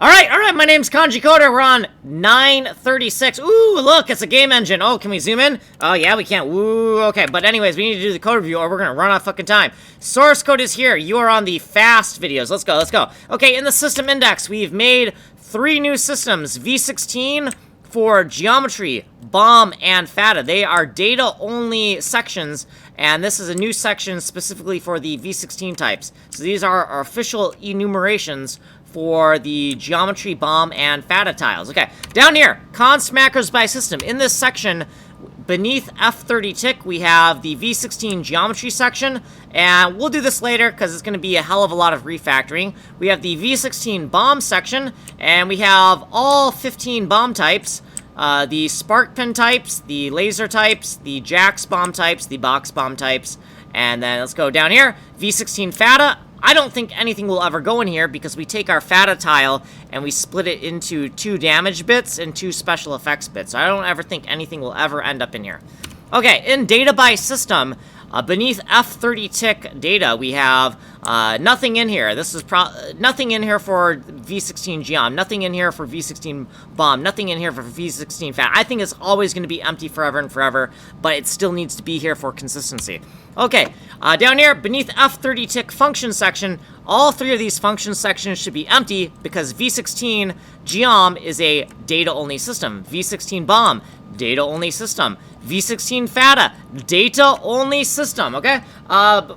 Alright, my name's Kanji Coder. We're on 936. Ooh, look, it's a game engine. Oh, can we zoom in? Oh, yeah, we can't. Ooh, okay. But anyways, we need to do the code review or we're gonna run out of fucking time. Source code is here. You are on the fast videos. Let's go. Okay, in the system index, we've made 3 new systems. V16 for geometry, BOMB, and FADA. They are data-only sections, and this is a new section specifically for the V16 types. So these are our official enumerations for the geometry, BOMB, and FADA tiles. Okay, down here, const macros by system. In this section, beneath F30 tick, we have the V16 geometry section, and we'll do this later because it's going to be a hell of a lot of refactoring. We have the V16 BOMB section, and we have all 15 BOMB types, the spark pin types, the laser types, the Jax bomb types, the box bomb types, and then let's go down here, V16FADA. I don't think anything will ever go in here because we take our FADA tile and we split it into 2 damage bits and 2 special effects bits. So I don't ever think anything will ever end up in here. Okay, in data by system, beneath F30 tick data, we have nothing in here. This is nothing in here for V16GEOM, nothing in here for V16BOMB, nothing in here for V16FADA. I think it's always going to be empty forever and forever, but it still needs to be here for consistency. Okay, down here, beneath F30 tick function section, all 3 of these function sections should be empty because V16GEOM is a data-only system. V16BOMB, data-only system. V16FADA, data-only system, okay?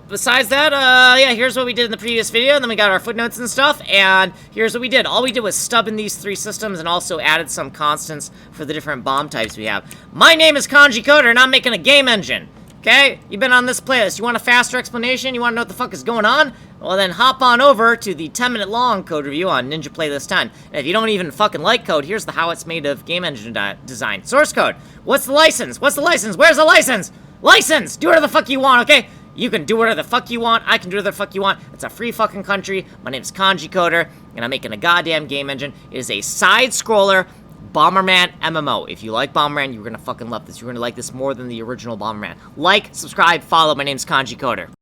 Besides that, yeah, here's what we did in the previous video, and then we got our footnotes and stuff, and here's what we did. All we did was stub in these 3 systems and also added some constants for the different bomb types we have. My name is Kanji Coder, and I'm making a game engine. Okay, you've been on this playlist. You want a faster explanation? You want to know what the fuck is going on? Well, then hop on over to the 10-minute long code review on Ninja Playlist 10. And if you don't even fucking like code, here's the how it's made of game engine design. Source code. What's the license? Where's the license? License! Do whatever the fuck you want, okay? You can do whatever the fuck you want. I can do whatever the fuck you want. It's a free fucking country. My name is Kanji Coder, and I'm making a goddamn game engine. It is a side-scroller Bomberman MMO. If you like Bomberman, you're gonna fucking love this. You're gonna like this more than the original Bomberman. Like, subscribe, follow. My name's Kanji Coder.